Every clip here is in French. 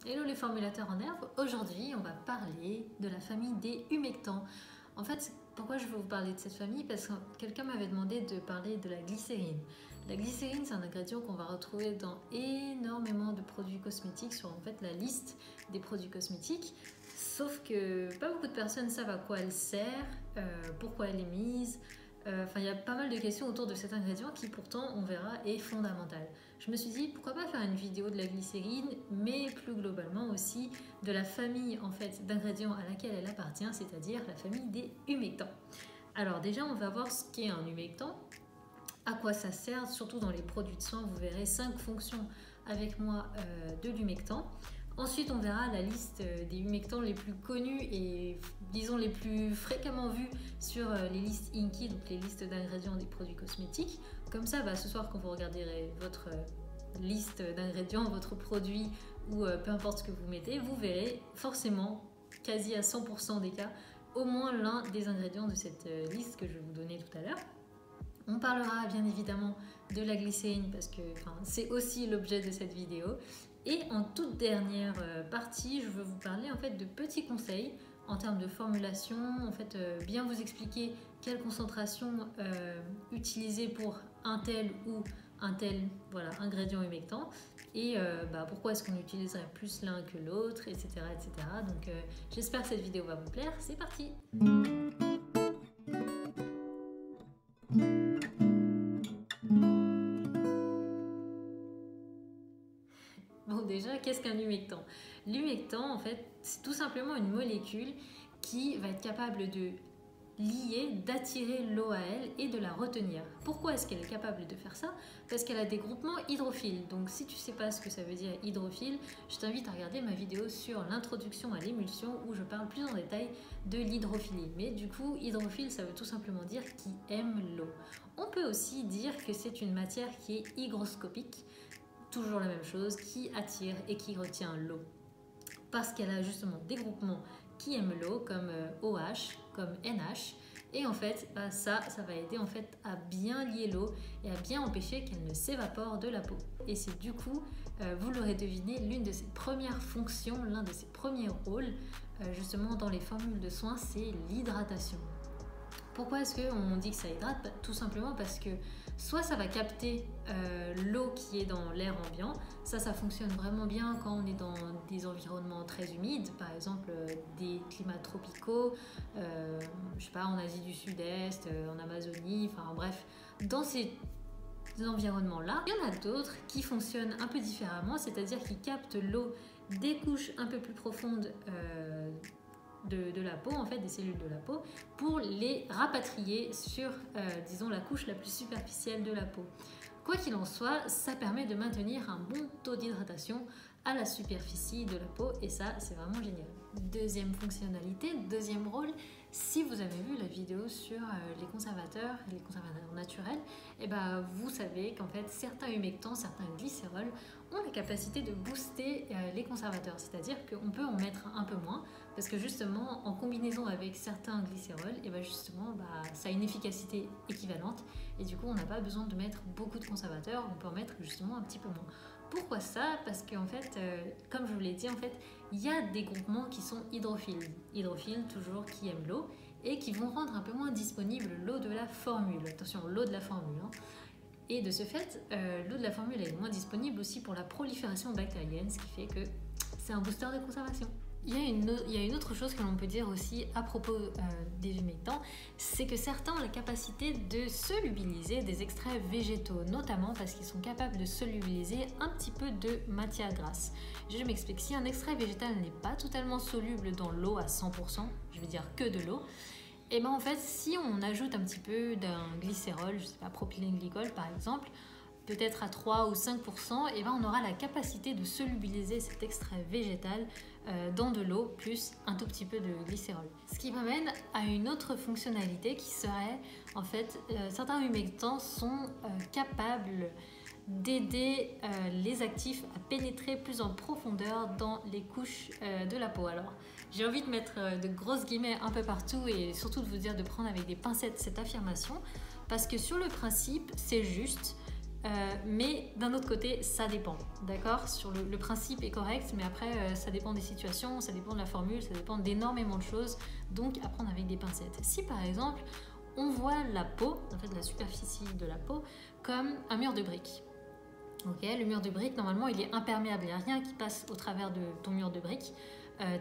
Hello les formulateurs en herbe, aujourd'hui on va parler de la famille des humectants. En fait, pourquoi je veux vous parler de cette famille? Parce que quelqu'un m'avait demandé de parler de la glycérine. La glycérine, c'est un ingrédient qu'on va retrouver dans énormément de produits cosmétiques, sur en fait la liste des produits cosmétiques. Sauf que pas beaucoup de personnes savent à quoi elle sert, pourquoi elle est mise. Enfin, il y a pas mal de questions autour de cet ingrédient qui pourtant, on verra, est fondamental. Je me suis dit, pourquoi pas faire une vidéo de la glycérine, mais plus globalement aussi de la famille en fait d'ingrédients à laquelle elle appartient, c'est-à-dire la famille des humectants. Alors déjà, on va voir ce qu'est un humectant, à quoi ça sert, surtout dans les produits de soins. Vous verrez 5 fonctions avec moi de l'humectant. Ensuite, on verra la liste des humectants les plus connus et disons les plus fréquemment vus sur les listes INCI, donc les listes d'ingrédients des produits cosmétiques. Comme ça, ce soir, quand vous regarderez votre liste d'ingrédients, votre produit ou peu importe ce que vous mettez, vous verrez forcément, quasi à 100% des cas, au moins l'un des ingrédients de cette liste que je vais vous donner tout à l'heure. On parlera bien évidemment de la glycérine parce que c'est aussi l'objet de cette vidéo. Et en toute dernière partie, je veux vous parler en fait de petits conseils en termes de formulation, en fait bien vous expliquer quelle concentration utiliser pour un tel ou un tel ingrédient humectant et pourquoi est-ce qu'on utiliserait plus l'un que l'autre, etc. etc. Donc j'espère que cette vidéo va vous plaire, c'est parti! Bon, déjà, qu'est-ce qu'un humectant? L'humectant, en fait, c'est tout simplement une molécule qui va être capable de lier, d'attirer l'eau à elle et de la retenir. Pourquoi est-ce qu'elle est capable de faire ça? Parce qu'elle a des groupements hydrophiles. Donc si tu ne sais pas ce que ça veut dire hydrophile, je t'invite à regarder ma vidéo sur l'introduction à l'émulsion où je parle plus en détail de l'hydrophilie. Mais du coup, hydrophile, ça veut tout simplement dire qui aime l'eau. On peut aussi dire que c'est une matière qui est hygroscopique, toujours la même chose, qui attire et qui retient l'eau. Parce qu'elle a justement des groupements qui aiment l'eau, comme OH, comme NH. Et en fait, ça va aider en fait à bien lier l'eau et à bien empêcher qu'elle ne s'évapore de la peau. Et c'est du coup, vous l'aurez deviné, l'une de ses premières fonctions, l'un de ses premiers rôles, justement dans les formules de soins, c'est l'hydratation. Pourquoi est-ce qu'on dit que ça hydrate? Tout simplement parce que soit ça va capter l'eau qui est dans l'air ambiant, ça fonctionne vraiment bien quand on est dans des environnements très humides, par exemple des climats tropicaux, je sais pas, en Asie du Sud-Est, en Amazonie, enfin bref, dans ces environnements-là. Il y en a d'autres qui fonctionnent un peu différemment, c'est-à-dire qui captent l'eau des couches un peu plus profondes de la peau, en fait, des cellules de la peau, pour les rapatrier sur, disons, la couche la plus superficielle de la peau. Quoi qu'il en soit, ça permet de maintenir un bon taux d'hydratation à la superficie de la peau et ça, c'est vraiment génial. Deuxième fonctionnalité, deuxième rôle, si vous avez vu la vidéo sur les conservateurs naturels, vous savez qu'en fait certains humectants, certains glycérols ont la capacité de booster les conservateurs, c'est-à-dire qu'on peut en mettre un peu moins parce que justement en combinaison avec certains glycérols, ça a une efficacité équivalente et du coup on n'a pas besoin de mettre beaucoup de conservateurs, on peut en mettre justement un petit peu moins. Pourquoi ça? Parce qu'en fait, comme je vous l'ai dit, en fait, il y a des groupements qui sont hydrophiles. Hydrophiles, toujours, qui aiment l'eau et qui vont rendre un peu moins disponible l'eau de la formule. Attention, l'eau de la formule. Et de ce fait, l'eau de la formule est moins disponible aussi pour la prolifération bactérienne, ce qui fait que c'est un booster de conservation. Il y a une autre chose que l'on peut dire aussi à propos des humectants, c'est que certains ont la capacité de solubiliser des extraits végétaux, notamment parce qu'ils sont capables de solubiliser un petit peu de matière grasse. Je m'explique, si un extrait végétal n'est pas totalement soluble dans l'eau à 100%, je veux dire que de l'eau, et en fait, si on ajoute un petit peu d'un glycérol, je sais pas, propylène-glycol par exemple, peut-être à 3 ou 5%, on aura la capacité de solubiliser cet extrait végétal dans de l'eau plus un tout petit peu de glycérol. Ce qui m'amène à une autre fonctionnalité qui serait, en fait, certains humectants sont capables d'aider les actifs à pénétrer plus en profondeur dans les couches de la peau. Alors, j'ai envie de mettre de grosses guillemets un peu partout et surtout de vous dire de prendre avec des pincettes cette affirmation parce que sur le principe, c'est juste. mais d'un autre côté, ça dépend, d'accord? Sur le principe est correct, mais après, ça dépend des situations, ça dépend de la formule, ça dépend d'énormément de choses, donc à prendre avec des pincettes. Si par exemple, on voit la peau, en fait la superficie de la peau, comme un mur de briques. Okay, le mur de briques, normalement, il est imperméable, il n'y a rien qui passe au travers de ton mur de briques.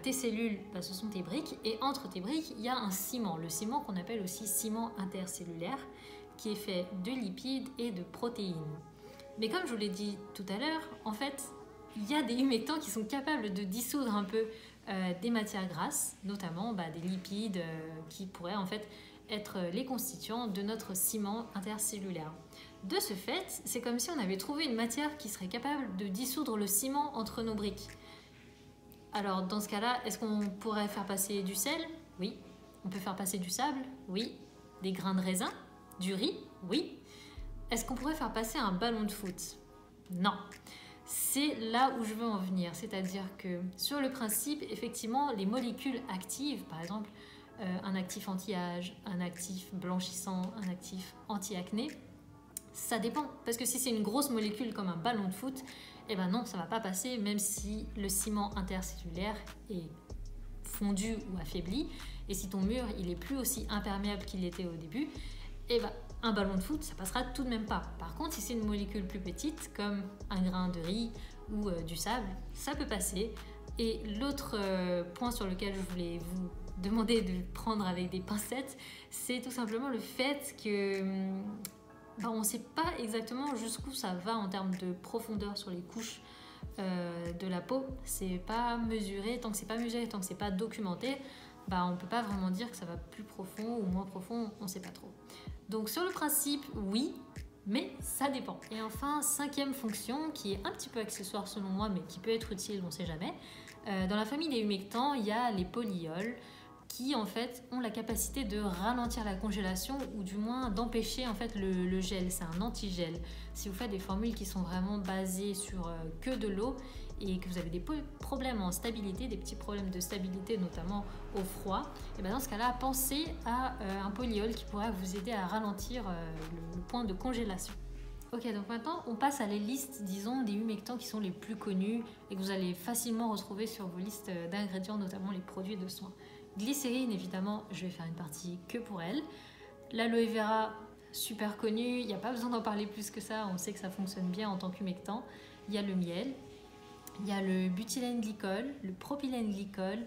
Tes cellules, bah, ce sont tes briques, et entre tes briques, il y a un ciment, le ciment qu'on appelle aussi ciment intercellulaire, qui est fait de lipides et de protéines. Mais comme je vous l'ai dit tout à l'heure, en fait, il y a des humectants qui sont capables de dissoudre un peu des matières grasses, notamment des lipides qui pourraient en fait être les constituants de notre ciment intercellulaire. De ce fait, c'est comme si on avait trouvé une matière qui serait capable de dissoudre le ciment entre nos briques. Alors dans ce cas-là, est-ce qu'on pourrait faire passer du sel? Oui. On peut faire passer du sable? Oui. Des grains de raisin? Du riz? Oui. Est-ce qu'on pourrait faire passer un ballon de foot? Non. C'est là où je veux en venir, c'est-à-dire que sur le principe, effectivement, les molécules actives, par exemple, un actif anti-âge, un actif blanchissant, un actif anti-acné, ça dépend. Parce que si c'est une grosse molécule comme un ballon de foot, eh ben non, ça ne va pas passer, même si le ciment intercellulaire est fondu ou affaibli. Et si ton mur, il est plus aussi imperméable qu'il était au début, eh ben, un ballon de foot, ça passera tout de même pas. Par contre, si c'est une molécule plus petite, comme un grain de riz ou du sable, ça peut passer. Et l'autre point sur lequel je voulais vous demander de prendre avec des pincettes, c'est tout simplement le fait que on ne sait pas exactement jusqu'où ça va en termes de profondeur sur les couches de la peau. C'est pas mesuré, tant que c'est pas mesuré, tant que c'est pas documenté, on peut pas vraiment dire que ça va plus profond ou moins profond, on sait pas trop. Donc sur le principe, oui, mais ça dépend. Et enfin, 5e fonction, qui est un petit peu accessoire selon moi, mais qui peut être utile, on ne sait jamais. Dans la famille des humectants, il y a les polyols, qui en fait ont la capacité de ralentir la congélation ou du moins d'empêcher en fait le gel. C'est un antigel. Si vous faites des formules qui sont vraiment basées sur que de l'eau et que vous avez des problèmes en stabilité, des petits problèmes de stabilité notamment au froid, et dans ce cas-là, pensez à un polyol qui pourrait vous aider à ralentir le point de congélation. Ok, donc maintenant on passe à les listes, disons, des humectants qui sont les plus connus et que vous allez facilement retrouver sur vos listes d'ingrédients, notamment les produits de soins. Glycérine, évidemment, je vais faire une partie que pour elle. L'aloe vera, super connu, il n'y a pas besoin d'en parler plus que ça, on sait que ça fonctionne bien en tant qu'humectant. Il y a le miel, il y a le butylène glycol, le propylène glycol,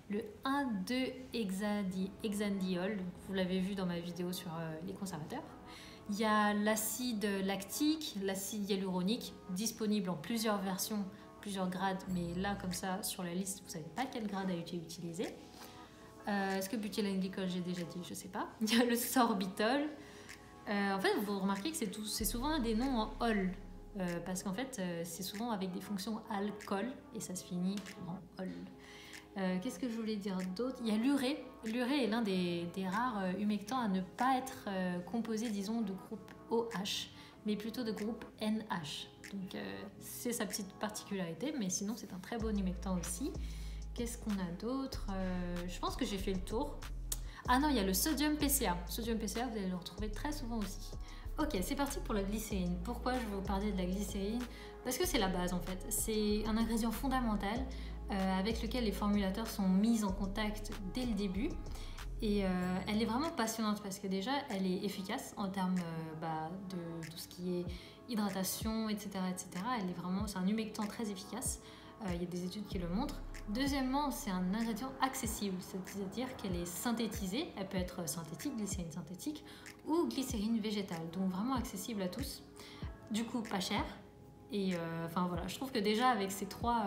le 1,2-hexandiol, vous l'avez vu dans ma vidéo sur les conservateurs. Il y a l'acide lactique, l'acide hyaluronique, disponible en plusieurs versions, plusieurs grades, mais là, comme ça, sur la liste, vous ne savez pas quel grade a été utilisé. Est-ce que butylène glycol, j'ai déjà dit? Je ne sais pas. Il y a le sorbitol. En fait, vous remarquez que c'est souvent des noms en ol, parce qu'en fait, c'est souvent avec des fonctions alcool, et ça se finit en ol. Qu'est-ce que je voulais dire d'autre? Il y a l'urée. L'urée est l'un des rares humectants à ne pas être composé, disons, de groupe OH, mais plutôt de groupe NH. Donc, c'est sa petite particularité, mais sinon, c'est un très bon humectant aussi. Qu'est-ce qu'on a d'autre? Je pense que j'ai fait le tour. Ah non, il y a le sodium PCA. Sodium PCA, vous allez le retrouver très souvent aussi. Ok, c'est parti pour la glycérine. Pourquoi je vais vous parler de la glycérine? Parce que c'est la base en fait. C'est un ingrédient fondamental avec lequel les formulateurs sont mis en contact dès le début. Et elle est vraiment passionnante parce que déjà, elle est efficace en termes de tout ce qui est hydratation, etc. C'est un humectant très efficace. Il y a des études qui le montrent. Deuxièmement, c'est un ingrédient accessible, c'est-à-dire qu'elle est synthétisée. Elle peut être synthétique, glycérine synthétique, ou glycérine végétale, donc vraiment accessible à tous. Du coup, pas cher. Et voilà, je trouve que déjà avec ces trois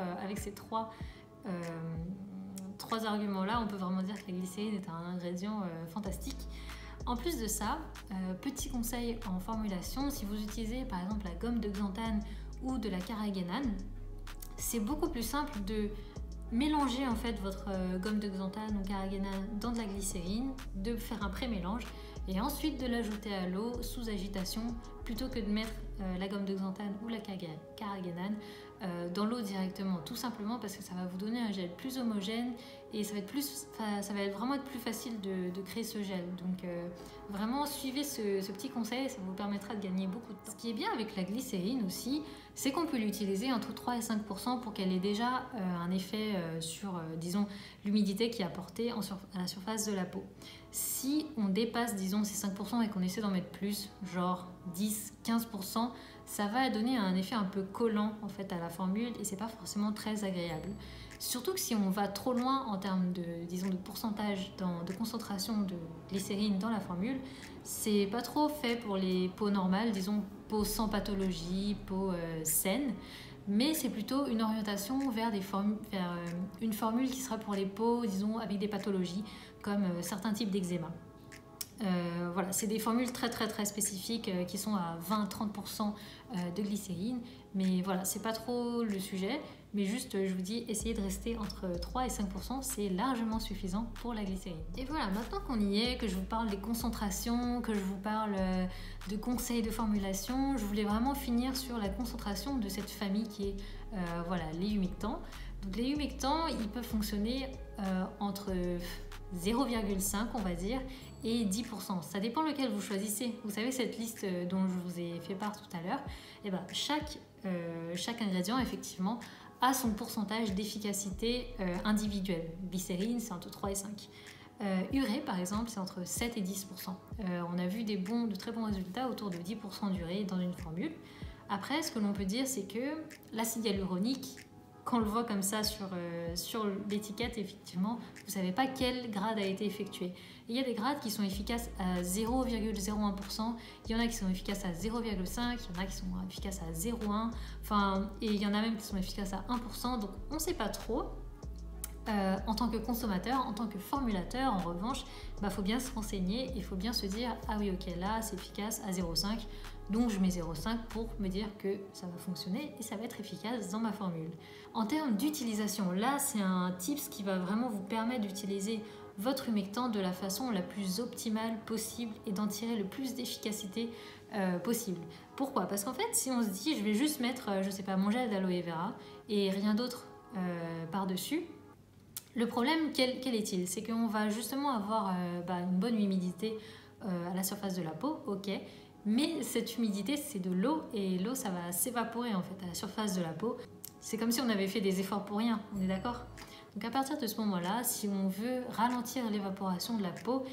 arguments-là, on peut vraiment dire que la glycérine est un ingrédient fantastique. En plus de ça, petit conseil en formulation, si vous utilisez par exemple la gomme de xanthane ou de la carragénane, c'est beaucoup plus simple de mélanger en fait votre gomme de xanthane ou carragénane dans de la glycérine, de faire un pré-mélange et ensuite de l'ajouter à l'eau sous agitation plutôt que de mettre la gomme de xanthane ou la carrageenan dans l'eau directement, tout simplement parce que ça va vous donner un gel plus homogène et ça va vraiment être plus facile de créer ce gel. Donc vraiment suivez ce petit conseil, ça vous permettra de gagner beaucoup de temps. Ce qui est bien avec la glycérine aussi, c'est qu'on peut l'utiliser entre 3 et 5% pour qu'elle ait déjà un effet sur, disons, l'humidité qui est apportée à la surface de la peau. Si on dépasse, disons, ces 5% et qu'on essaie d'en mettre plus, genre 10, 15%, ça va donner un effet un peu collant en fait à la formule et c'est pas forcément très agréable. Surtout que si on va trop loin en termes de, disons, de pourcentage de concentration de glycérine dans la formule, c'est pas trop fait pour les peaux normales, disons peau sans pathologie, peau saine, mais c'est plutôt une orientation vers une formule qui sera pour les peaux, disons, avec des pathologies comme certains types d'eczéma. Voilà, c'est des formules très spécifiques qui sont à 20-30% de glycérine, mais voilà, c'est pas trop le sujet, mais juste je vous dis, essayez de rester entre 3 et 5%, c'est largement suffisant pour la glycérine. Et voilà, maintenant qu'on y est, que je vous parle des concentrations, que je vous parle de conseils de formulation, je voulais vraiment finir sur la concentration de cette famille qui est voilà, les humectants. Donc les humectants, ils peuvent fonctionner entre 0,5 on va dire et 10%. Ça dépend lequel vous choisissez. Vous savez cette liste dont je vous ai fait part tout à l'heure, et ben chaque ingrédient effectivement a son pourcentage d'efficacité individuelle. Glycérine c'est entre 3 et 5. Urée par exemple c'est entre 7 et 10%. On a vu de très bons résultats autour de 10% d'urée dans une formule. Après ce que l'on peut dire c'est que l'acide hyaluronique, quand on le voit comme ça sur l'étiquette, effectivement, vous ne savez pas quel grade a été effectué. Il y a des grades qui sont efficaces à 0,01%, il y en a qui sont efficaces à 0,5%, il y en a qui sont efficaces à 0,1%, et il y en a même qui sont efficaces à 1%, donc on ne sait pas trop. En tant que consommateur, en tant que formulateur, en revanche, faut bien se renseigner et il faut bien se dire « Ah oui, ok, là, c'est efficace à 0,5, donc je mets 0,5 pour me dire que ça va fonctionner et ça va être efficace dans ma formule. » En termes d'utilisation, là, c'est un tips qui va vraiment vous permettre d'utiliser votre humectant de la façon la plus optimale possible et d'en tirer le plus d'efficacité possible. Pourquoi? Parce qu'en fait, si on se dit « Je vais juste mettre, je sais pas, mon gel d'aloe vera et rien d'autre par-dessus », le problème, quel est-il? C'est qu'on va justement avoir une bonne humidité à la surface de la peau, ok, mais cette humidité, c'est de l'eau et l'eau, ça va s'évaporer en fait à la surface de la peau. C'est comme si on avait fait des efforts pour rien, on est d'accord? Donc à partir de ce moment-là, si on veut ralentir l'évaporation de la peau,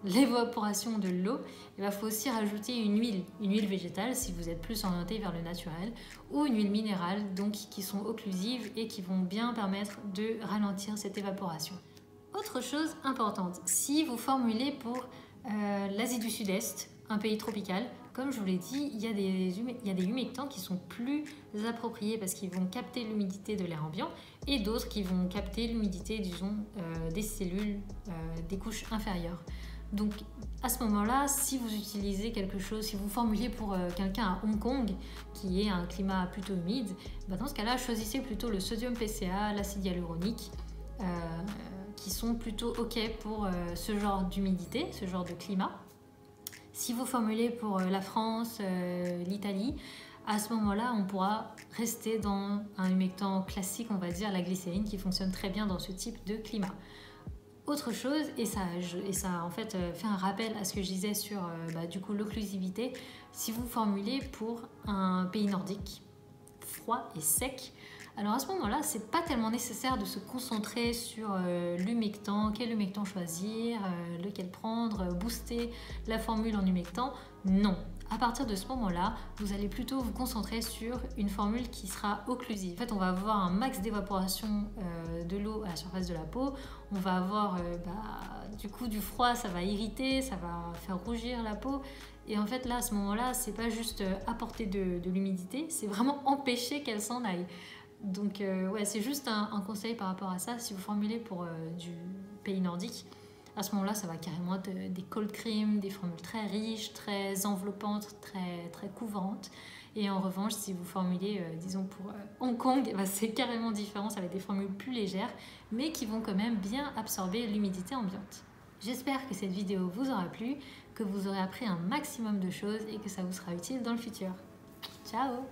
l'évaporation de l'eau, il faut aussi rajouter une huile végétale si vous êtes plus orienté vers le naturel, ou une huile minérale, donc qui sont occlusives et qui vont bien permettre de ralentir cette évaporation. Autre chose importante, si vous formulez pour l'Asie du Sud-Est, un pays tropical, comme je vous l'ai dit, il y a des humectants qui sont plus appropriés parce qu'ils vont capter l'humidité de l'air ambiant et d'autres qui vont capter l'humidité, disons, des cellules des couches inférieures. Donc à ce moment-là, si vous utilisez quelque chose, si vous formulez pour quelqu'un à Hong Kong qui est un climat plutôt humide, dans ce cas-là, choisissez plutôt le sodium PCA, l'acide hyaluronique, qui sont plutôt ok pour ce genre d'humidité, ce genre de climat. Si vous formulez pour la France, l'Italie, à ce moment-là, on pourra rester dans un humectant classique, on va dire, la glycérine, qui fonctionne très bien dans ce type de climat. Autre chose, et ça en fait fait un rappel à ce que je disais sur du coup l'occlusivité, si vous formulez pour un pays nordique, froid et sec, alors à ce moment-là, c'est pas tellement nécessaire de se concentrer sur l'humectant, quel humectant choisir, lequel prendre, booster la formule en humectant. Non. À partir de ce moment-là, vous allez plutôt vous concentrer sur une formule qui sera occlusive. En fait, on va avoir un max d'évaporation de l'eau à la surface de la peau. On va avoir du coup du froid, ça va irriter, ça va faire rougir la peau. Et en fait, là, à ce moment-là, c'est pas juste apporter de l'humidité, c'est vraiment empêcher qu'elle s'en aille. Donc ouais, c'est juste un conseil par rapport à ça. Si vous formulez pour du pays nordique, à ce moment-là, ça va carrément être des cold cream, des formules très riches, très enveloppantes, très couvrantes. Et en revanche, si vous formulez, disons pour Hong Kong, c'est carrément différent, ça va être des formules plus légères, mais qui vont quand même bien absorber l'humidité ambiante. J'espère que cette vidéo vous aura plu. que vous aurez appris un maximum de choses et que ça vous sera utile dans le futur. Ciao!